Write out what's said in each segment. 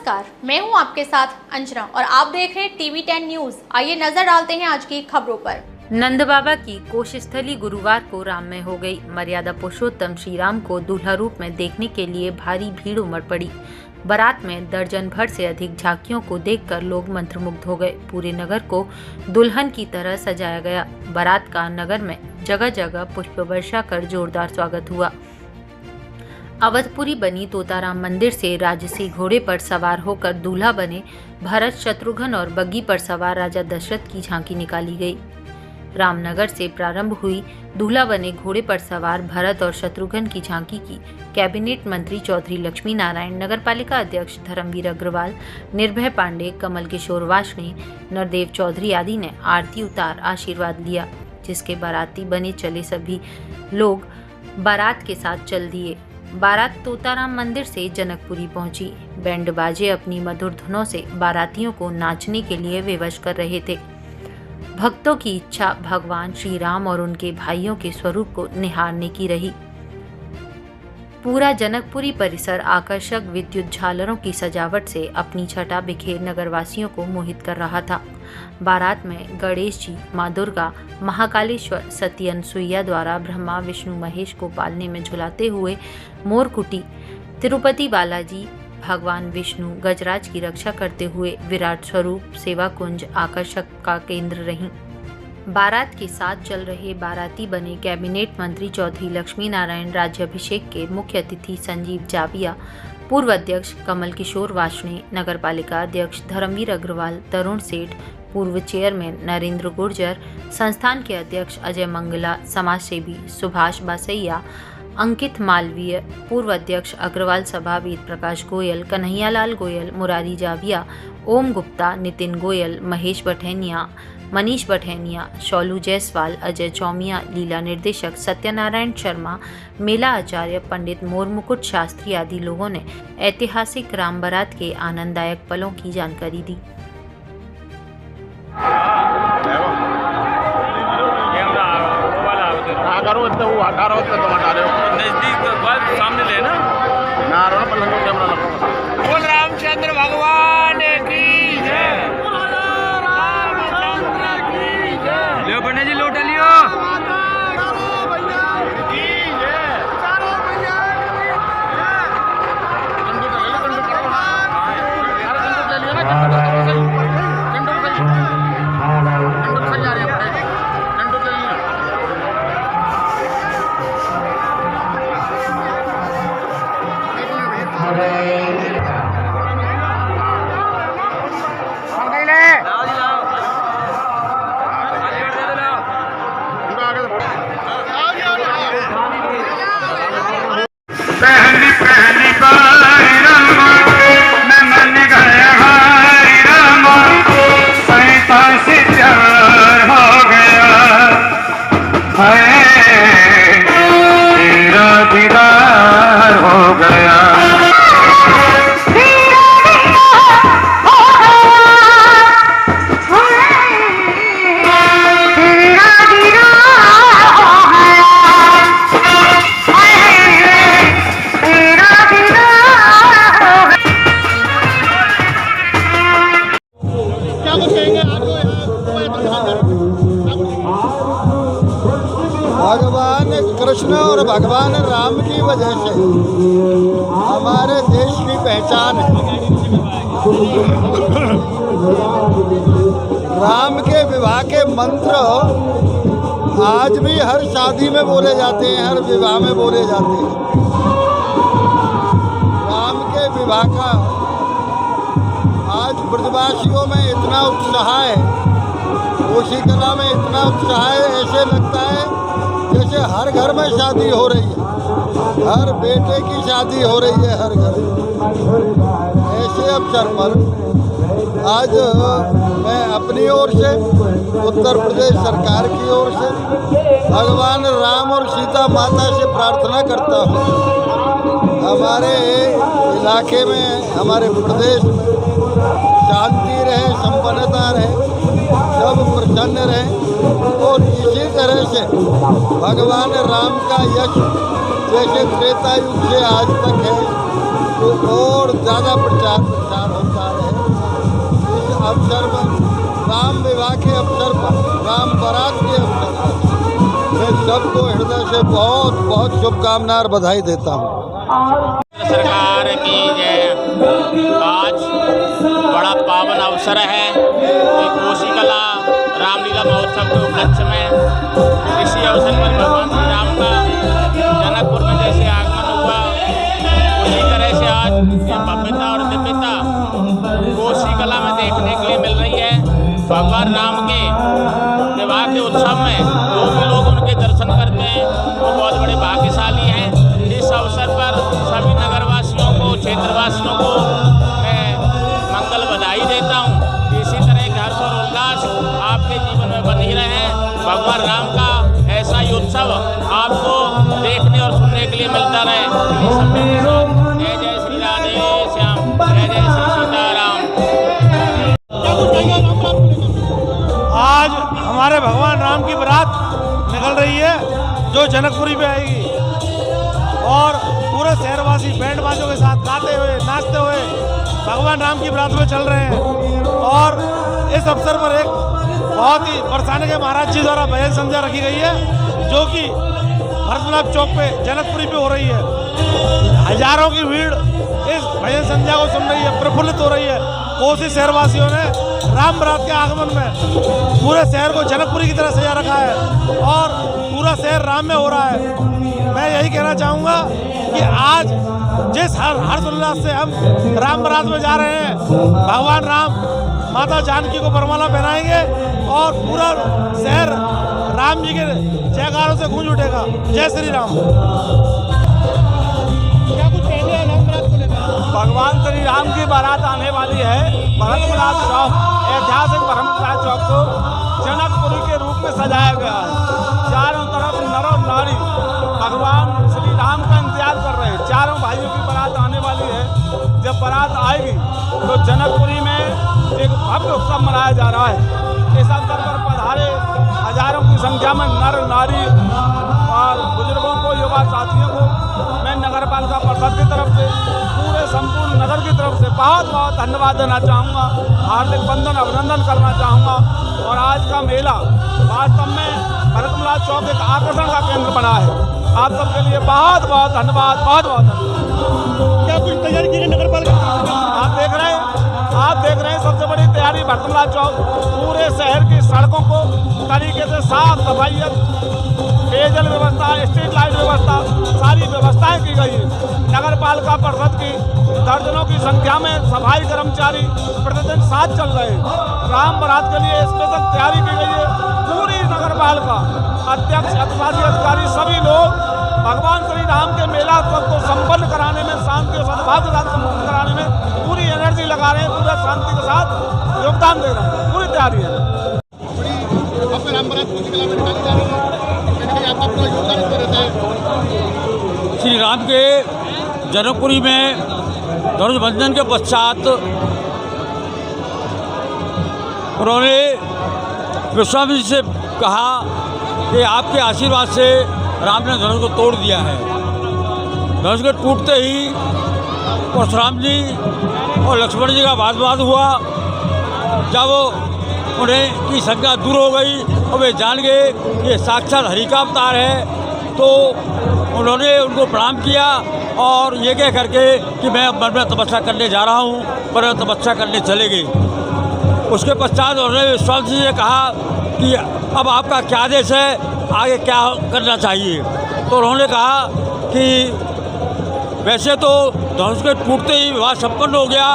नमस्कार, मैं हूं आपके साथ अंजना और आप देख रहे हैं TV10 न्यूज। आइए नजर डालते हैं आज की खबरों पर। नंद बाबा की कोशस्थली गुरुवार को राममय हो गई। मर्यादा पुरुषोत्तम श्री राम को दूल्हा रूप में देखने के लिए भारी भीड़ उमड़ पड़ी। बारात में दर्जन भर से अधिक झांकियों को देखकर लोग मंत्रमुग्ध हो गए। पूरे नगर को दुल्हन की तरह सजाया गया। बारात का नगर में जगह जगह पुष्प वर्षा कर जोरदार स्वागत हुआ। अवधपुरी बनी तोताराम मंदिर से राजसी घोड़े पर सवार होकर दूल्हा बने भरत, शत्रुघ्न और बग्गी पर सवार राजा दशरथ की झांकी निकाली गई। रामनगर से प्रारंभ हुई दूल्हा बने घोड़े पर सवार भरत और शत्रुघ्न की झांकी की कैबिनेट मंत्री चौधरी लक्ष्मी नारायण, नगरपालिका अध्यक्ष धर्मवीर अग्रवाल, निर्भय पांडे, कमल किशोर वार्ष्णेय, नरदेव चौधरी आदि ने आरती उतार आशीर्वाद लिया, जिसके बाराती बने चले सभी लोग बारात के साथ चल दिए। बारात तोताराम मंदिर से जनकपुरी पहुंची। बैंड बाजे अपनी मधुर धुनों से बारातियों को नाचने के लिए विवश कर रहे थे। भक्तों की इच्छा भगवान श्री राम और उनके भाइयों के स्वरूप को निहारने की रही। पूरा जनकपुरी परिसर आकर्षक विद्युत झालरों की सजावट से अपनी छटा बिखेर नगरवासियों को मोहित कर रहा था। बारात में गणेश जी, माँ दुर्गा, महाकालेश्वर, सती अनसुईया द्वारा ब्रह्मा विष्णु महेश को पालने में झुलाते हुए मोरकुटी, तिरुपति बालाजी, भगवान विष्णु गजराज की रक्षा करते हुए विराट स्वरूप सेवा कुंज आकर्षक का केंद्र रहीं। बारात के साथ चल रहे बाराती बने कैबिनेट मंत्री चौधरी लक्ष्मी नारायण, राज्याभिषेक के मुख्य अतिथि संजीव जाविया, पूर्व अध्यक्ष कमल किशोर वार्ष्णेय, नगरपालिका अध्यक्ष धर्मवीर अग्रवाल, तरुण सेठ, पूर्व चेयरमैन नरेंद्र गुर्जर, संस्थान के अध्यक्ष अजय मंगला, समाजसेवी सुभाष बासैया, अंकित मालवीय, पूर्व अध्यक्ष अग्रवाल सभा वेद प्रकाश गोयल, कन्हैयालाल गोयल, मुरारी जाविया, ओम गुप्ता, नितिन गोयल, महेश बठेनिया, मनीष बठेनिया, शौलू जायसवाल, अजय चौमिया, लीला निर्देशक सत्यनारायण शर्मा, मेला आचार्य, पंडित मोरमुकुट शास्त्री आदि लोगों ने ऐतिहासिक राम बारात के आनंददायक पलों की जानकारी दी। सामने लेना बोल रामचंद्र भगवान की जय। लियो पंडित जी लोटा लियो। पहली पहली बार राम मैं मन गया हरि राम, सैता से प्यार हो गया है, तेरा दीदार हो गया। भगवान कृष्ण और भगवान राम की वजह से हमारे देश की पहचान है। राम के विवाह के मंत्र आज भी हर शादी में बोले जाते हैं, हर विवाह में बोले जाते हैं। राम के विवाह का आज ब्रजवासियों में इतना उत्साह है, कोशी कला में इतना उत्साह है, ऐसे लगता है जैसे हर घर में शादी हो रही है, हर बेटे की शादी हो रही है हर घर। ऐसे अवसर पर आज मैं अपनी ओर से, उत्तर प्रदेश सरकार की ओर से भगवान राम और सीता माता से प्रार्थना करता हूँ हमारे इलाके में, हमारे प्रदेश में शांति रहे, संपन्नता रहे, सब प्रसन्न रहे और इसी तरह से भगवान राम का यश जैसे त्रेता युग से आज तक है, तो और ज़्यादा प्रचार प्रसार होता रहे। इस अवसर पर, राम विवाह के अवसर पर, राम बारात के अवसर पर मैं सबको हृदय से बहुत बहुत शुभकामनाएं और बधाई देता हूँ। सरकार की जय। आज बड़ा पावन अवसर है कि कोसी कला रामलीला महोत्सव के उपलक्ष्य में इसी अवसर पर भगवान श्री राम का जनकपुर में जैसे आगमन हुआ, उसी तरह से आज ये भव्यता और दिव्यता कोसी कला में देखने के लिए मिल रही है। भगवान राम के विवाह के उत्सव में जो भी लोग उनके दर्शन करते हैं वो बहुत बड़े भाग्यशाली हैं। इस अवसर पर सभी नगरवासियों को, क्षेत्रवासियों को मैं मंगल बधाई देता हूँ। इसी तरह के हर्ष और उल्लास आपके जीवन में बनी रहे। भगवान राम का ऐसा ही उत्सव आपको देखने और सुनने के लिए मिलता रहे। जय जय श्री राधे श्याम, जय जय श्री सीताराम। आज हमारे भगवान राम की बारात निकल रही है जो जनकपुरी पे आएगी और पूरे शहरवासी बैंड बाजों के साथ गाते हुए, नाचते हुए भगवान राम की बारात में चल रहे हैं। और इस अवसर पर एक बहुत ही बरसाने के महाराज जी द्वारा भजन संध्या रखी गई है जो कि भरतलाल चौक पे जनकपुरी पे हो रही है। हजारों की भीड़ इस भजन संध्या को सुन रही है, प्रफुल्लित हो रही है। कोसी शहरवासियों ने राम बारात के आगमन में पूरे शहर को जनकपुरी की तरह सजा रखा है और पूरा शहर राम में हो रहा है। मैं यही कहना चाहूँगा कि आज जिस हर्ष उल्लास से हम राम बारात में जा रहे हैं, भगवान राम माता जानकी को वरमाला पहनाएंगे और पूरा शहर राम जी के जयकारों से गूंज उठेगा। जय श्री राम। क्या कुछ कहते हैं राम बारात को लेकर? भगवान श्री राम की बारात आने वाली है। भरतलाल चौक, ऐतिहासिक भरतलाल चौक को जनकपुरी के रूप में सजाया गया है। चारों तरफ नर और नारी भगवान श्री राम का इंतजार कर रहे हैं। चारों भाइयों की बारात आने वाली है। जब बारात आएगी तो जनकपुरी में एक भव्य उत्सव मनाया जा रहा है। इस अवसर पर पधारे हजारों की संख्या में नर नारी और बुजुर्गों को, युवा साथियों को मैं नगर पालिका परिषद की तरफ से, पूरे संपूर्ण नगर की तरफ से बहुत बहुत धन्यवाद देना चाहूँगा, हार्दिक बंधन अभिनंदन करना चाहूँगा। और आज का मेला वास्तव में भरतलाल चौक एक आकर्षण का केंद्र बना है। आप सबके लिए बहुत बहुत धन्यवाद, बहुत बहुत धन्यवाद। क्या कुछ तैयारी की नगर पालिका? आप देख रहे हैं सबसे बड़ी तैयारी भरतलाल चौक, पूरे शहर की सड़कों को तरीके से साफ सफाई, पेयजल व्यवस्था, स्ट्रीट लाइट व्यवस्था, सारी व्यवस्थाएं की गई है। नगर पालिका परिषद की दर्जनों की संख्या में सफाई कर्मचारी प्रतिदिन साथ चल रहे हैं। राम बारात के लिए स्पेशल तैयारी की गई है। पूरी नगर पालिका, अध्यक्ष, अधिशासी अधिकारी, सभी लोग भगवान श्री राम के मेला उत्सव को संपन्न कराने में, शांति और सद्भाव के साथ संपन्न कराने में पूरी एनर्जी लगा रहे हैं, पूरे शांति के साथ योगदान दे रहे हैं। पूरी तैयारी है। श्री राम के जनकपुरी में धनुष के पश्चात उन्होंने विश्वामित्र जी से कहा कि आपके आशीर्वाद से राम ने धनुष को तोड़ दिया है। धनुष के टूटते ही परशुराम जी और लक्ष्मण जी का वाद विवाद हुआ। जब उन्हें की शंका दूर हो गई और वे जान गए कि ये साक्षात हरि का अवतार है, तो उन्होंने उनको प्रणाम किया और ये कह करके कि मैं वन में तपस्या करने जा रहा हूँ, पर तपस्या करने चले गए। उसके पश्चात उन्होंने विश्वामित्र जी से कहा कि अब आपका क्या आदेश है, आगे क्या करना चाहिए। तो उन्होंने कहा कि वैसे तो धनुष के टूटते ही विवाह संपन्न हो गया,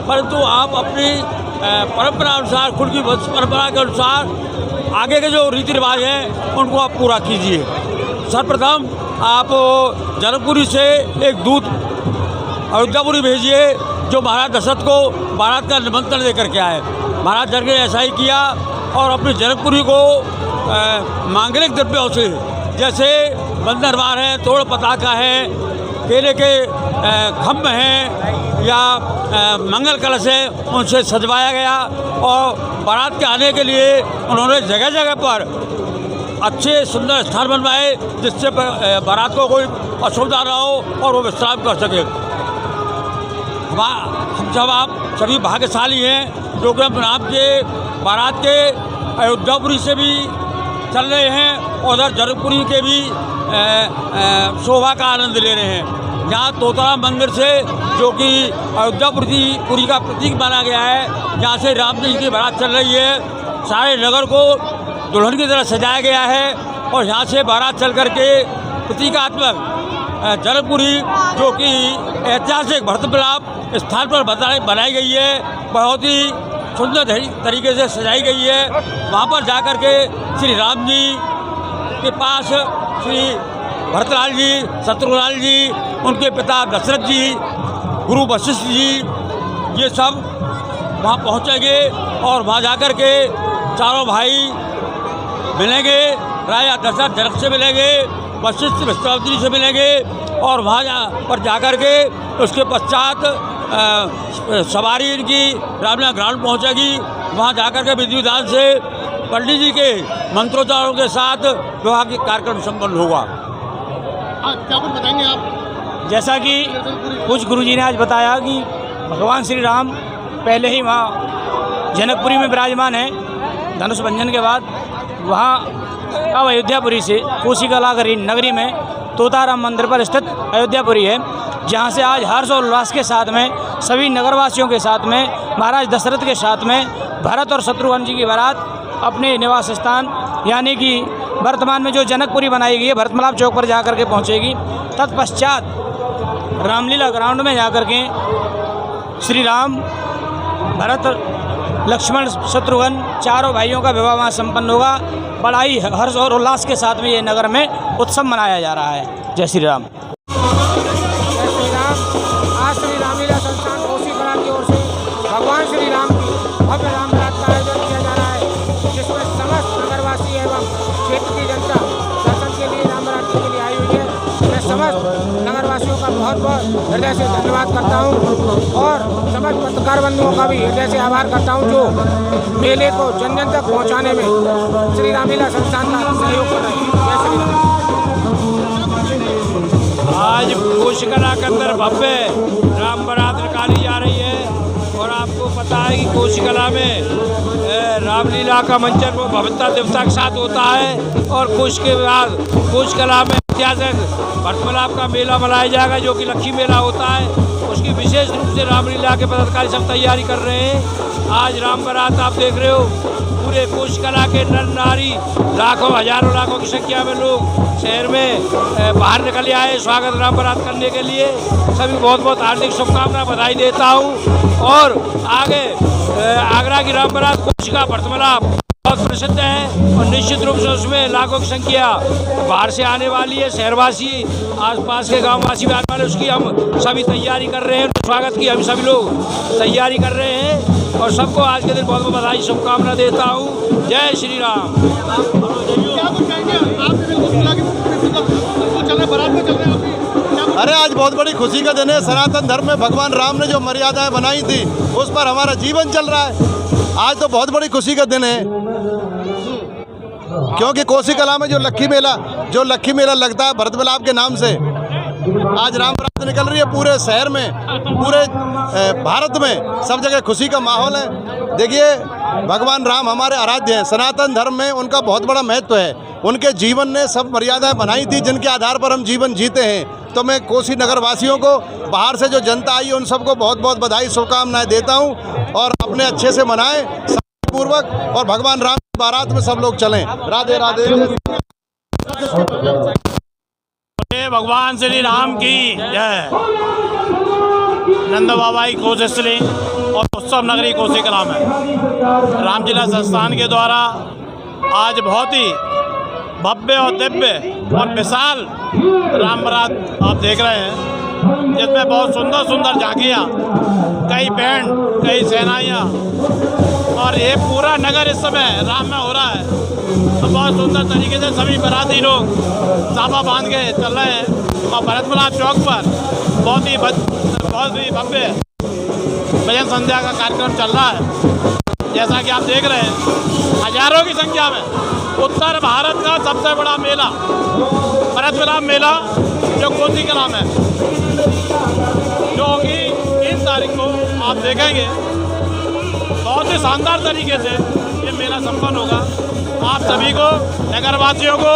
परंतु आप अपनी परंपरा अनुसार, खुद की परंपरा के अनुसार आगे के जो रीति रिवाज हैं उनको आप पूरा कीजिए। सर्वप्रथम आप जनकपुरी से एक दूत अयोध्यापुरी भेजिए जो महाराज दशरथ को बारात का निमंत्रण दे करके आए। महाराज जनक ने ऐसा ही किया और अपनी जनकपुरी को मांगलिक द्रव्यों से, जैसे बंदरवार है, तोड़ पताका है, केले के खम्भ हैं या मंगल कलश है, उनसे सजवाया गया। और बारात के आने के लिए उन्होंने जगह जगह पर अच्छे सुंदर स्थान बनवाए जिससे बारात को कोई असुविधा ना हो और वो विश्राम कर सके। हम जब आप सभी भाग्यशाली हैं जो कि अपने आपके बारात के अयोध्यापुरी से भी चल रहे हैं और उधर जनकपुरी के भी शोभा का आनंद ले रहे हैं। यहाँ तोताराम मंदिर से जो कि अयोध्यापुरी का प्रतीक माना गया है, यहाँ से राम जी की बारात चल रही है। सारे नगर को दुल्हन की तरह सजाया गया है और यहाँ से बारात चल करके प्रतीकात्मक जनकपुरी जो कि ऐतिहासिक भरत मिलाप स्थान पर बनाई गई है, बहुत ही सुंदर तरीके से सजाई गई है। वहाँ पर जाकर के श्री राम जी के पास श्री भरतलाल जी, शत्रुघ्न जी, उनके पिता दशरथ जी, गुरु वशिष्ठ जी, ये सब वहाँ पहुँचेंगे और वहाँ जाकर के चारों भाई मिलेंगे। राजा दशरथ जनक से मिलेंगे, वशिष्ठ विश्वामित्री से मिलेंगे और वहाँ पर जाकर के उसके पश्चात सवारी इनकी रामलीला ग्राउंड पहुँचेगी। वहाँ जाकर के विधि विधान से पंडित जी के मंत्रोच्चारों के साथ विवाह के कार्यक्रम संपन्न होगा। क्या कुछ बताएंगे आप? जैसा कि कुछ गुरुजी ने आज बताया कि भगवान श्री राम पहले ही वहाँ जनकपुरी में विराजमान है। धनुष भंजन के बाद वहाँ अब अयोध्यापुरी से कोशिकला नगरी में तोताराम मंदिर पर स्थित अयोध्यापुरी है, जहाँ से आज हर्ष और उल्लास के साथ में सभी नगरवासियों के साथ में महाराज दशरथ के साथ में भरत और शत्रुघ्न जी की बारात अपने निवास स्थान यानी कि वर्तमान में जो जनकपुरी बनाई गई है भरतमलाप चौक पर जाकर के पहुँचेगी। तत्पश्चात रामलीला ग्राउंड में जाकर के श्री राम, भरत, लक्ष्मण, शत्रुघ्न चारों भाइयों का विवाह वहाँ संपन्न होगा। बड़ा ही हर्ष और उल्लास के साथ में ये नगर में उत्सव मनाया जा रहा है। जय श्री राम। जय श्री राम। आज श्री रामलीला संस्थान कोशिकला की ओर से भगवान श्री राम की भव्य राम बारात का आयोजन किया जा रहा है, जिसमें समस्त नगरवासी एवं क्षेत्र की जनता दर्शन के लिए राम बारात के लिए आई हुई है। मैं समस्त नगरवासियों का बहुत बहुत हृदय से धन्यवाद करता हूँ और समस्त पत्रकार बंधुओं का भी हृदय से आभार करता हूँ जो मेले को जन जन तक पहुँचाने में श्री रामलीला संस्थान का सहयोग कर रहे हैं। जय श्री राम। आज कोशिकला के अंदर भव्य राम बारात निकाली जा रही है और आपको पता है कि कोशिकला में रामलीला का मंचन वो भव्यता दिवसा के साथ होता है और कुछ के बाद कोशिकला में ऐतिहासिक भरतमलाप का मेला मनाया जाएगा जो कि लक्ष्मी मेला होता है। उसकी विशेष रूप से रामलीला के पदाधिकारी सब तैयारी कर रहे हैं। आज राम बारात आप देख रहे हो, पूरे कोशिकला के नर नारी लाखों हजारों लाखों की संख्या में लोग शहर में बाहर निकल आए स्वागत राम बारात करने के लिए। सभी बहुत बहुत हार्दिक शुभकामनाएं बधाई देता हूँ। और आगे आगरा की राम बारात कोशिका भरतमलाप बहुत प्रसिद्ध है और निश्चित रूप से उसमें लाखों की संख्या बाहर से आने वाली है। शहरवासी, आसपास के गांववासी भी आने वाले, उसकी हम सभी तैयारी कर रहे हैं। स्वागत की हम सभी लोग तैयारी कर रहे हैं और सबको आज के दिन बहुत बहुत बधाई शुभकामना देता हूँ। जय श्री राम। अरे आज बहुत बड़ी खुशी का दिन है। सनातन धर्म में भगवान राम ने जो मर्यादाएं बनाई थी उस पर हमारा जीवन चल रहा है। आज तो बहुत बड़ी खुशी का दिन है क्योंकि कोशिकला में जो लक्ष्मी मेला लगता है भरतमलाप के नाम से, आज राम बारात निकल रही है। पूरे शहर में, पूरे भारत में सब जगह खुशी का माहौल है। देखिए, भगवान राम हमारे आराध्य हैं। सनातन धर्म में उनका बहुत बड़ा महत्व है। उनके जीवन ने सब मर्यादाएं बनाई थी जिनके आधार पर हम जीवन जीते हैं। तो मैं कोसी नगर वासियों को, बाहर से जो जनता आई है उन सबको बहुत बहुत बधाई शुभकामनाएं देता हूं और अपने अच्छे से मनाएं शांतिपूर्वक और भगवान राम की बारात में सब लोग चलें। राधे राधे। भगवान श्री राम की जय। नंद बाबा की कोशिशली और उत्सव नगरी कोशिकला में रामलीला संस्थान के द्वारा आज बहुत ही भव्य और दिव्य और विशाल राम बारात आप देख रहे हैं, जिसमें बहुत सुंदर सुंदर झांकियाँ, कई बैंड, कई सेनाइयाँ और ये पूरा नगर इस समय राम में हो रहा है। तो बहुत सुंदर तरीके से सभी बाराती लोग साफा बांध के चल रहे हैं और भरतमलाप चौक पर बहुत ही भव्य भजन संध्या का कार्यक्रम चल रहा है। जैसा कि आप देख रहे हैं, हजारों की संख्या में उत्तर भारत का सबसे बड़ा मेला भरतमलाप मेला जो कोशिकला में, जो कि 3 तारीख आप देखेंगे बहुत ही शानदार तरीके से ये मेला संपन्न होगा। आप सभी को, नगरवासियों को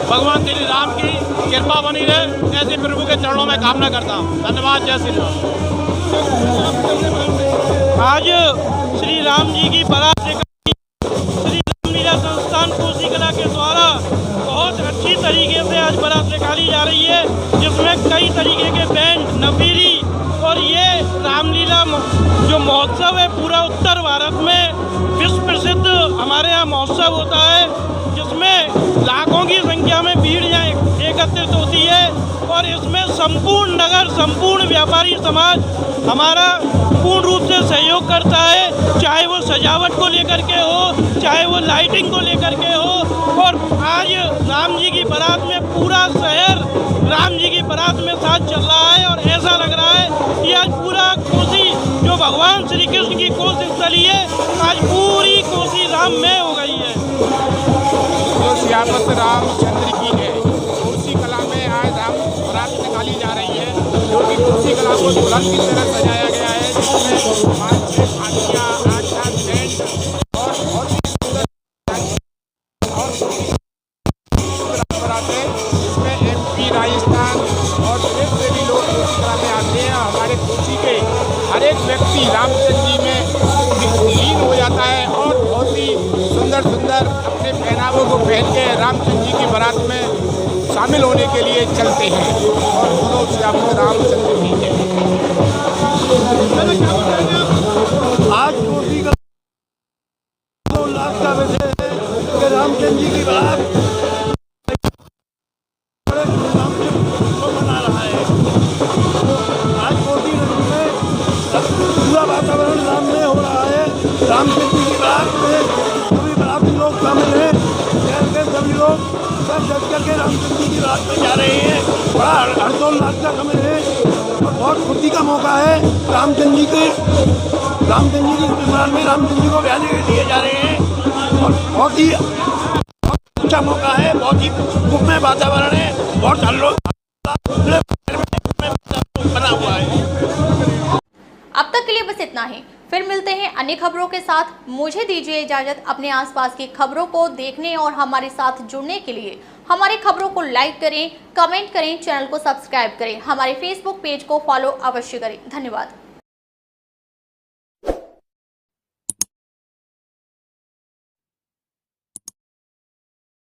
भगवान श्री राम की कृपा बनी रहे, ऐसे प्रभु के चरणों में कामना करता हूँ। धन्यवाद। जय श्री राम। आज श्री राम जी की बारात निकाली श्री रामलीला संस्थान कोसी कला के द्वारा बहुत अच्छी तरीके से आज बारात निकाली जा रही है, जिसमें कई तरीके के बैंड, नफीरी और ये रामलीला जो महोत्सव है पूरा उत्तर भारत में विश्व प्रसिद्ध हमारे यहाँ महोत्सव होता है, जिसमें लाखों की संख्या में भीड़ यहाँ एकत्रित होती है और इसमें संपूर्ण नगर, संपूर्ण व्यापारी समाज हमारा पूर्ण रूप से सहयोग करता है, चाहे वो सजावट को लेकर के हो, चाहे वो लाइटिंग को लेकर के हो। और आज राम जी की बारात में पूरा शहर राम जी की बारात में साथ चल रहा है और ऐसा लग रहा है कि आज पूरा कोसी जो भगवान श्री कृष्ण की कोसी स्थली है, आज पूरी कोसी राममय हो गई है। जो सियापत रामचंद्र की है, कोसी कला में आज राम बारात निकाली जा रही है, जो कि कोसी कला को दुल्हन की तरह सजाया गया है, जिसमें 5-6 झांकियाँ, 8-7 बैंड और बहुत ही सुंदर और बारात है, जिसमें MP, राजस्थान और प्रदेश से भी लोग कोसी कला में आते हैं। हमारे कोसी के हर एक व्यक्ति रामचंद्र जी में लीन हो जाता है और बहुत ही सुंदर सुंदर अपने पहनावों को पहन के रामचंद्र जी की बारात में शामिल होने के लिए चलते हैं। और बोलो सियापत रामचंद्र जी के। आज कोसी का उल्लास का विषय है कि रामचंद्र जी की बारात मना रहा है। आज कोसी नदी में पूरा वातावरण राममय हो रहा है। रामचंद्र जी की बारात में सभी बाराती लोग शामिल हैं। शहर के सभी लोग सब जग करके रामचंद्र जी की बारात में जा रहे हैं। बड़ा हर्षोल्लास का समय है और बहुत खुशी का मौका है। रामचंद्र जी की विमान में रामचंद्र जी को ब्याह दिए जा रहे हैं और बहुत ही अच्छा मौका है। बहुत ही सुखमय वातावरण है, बहुत बना हुआ है। अब तक के लिए बस इतना ही, फिर मिलते हैं अन्य खबरों के साथ। मुझे दीजिए इजाजत। अपने आसपास की खबरों को देखने और हमारे साथ जुड़ने के लिए हमारी खबरों को लाइक करें, कमेंट करें, चैनल को सब्सक्राइब करें, हमारे फेसबुक पेज को फॉलो अवश्य करें। धन्यवाद।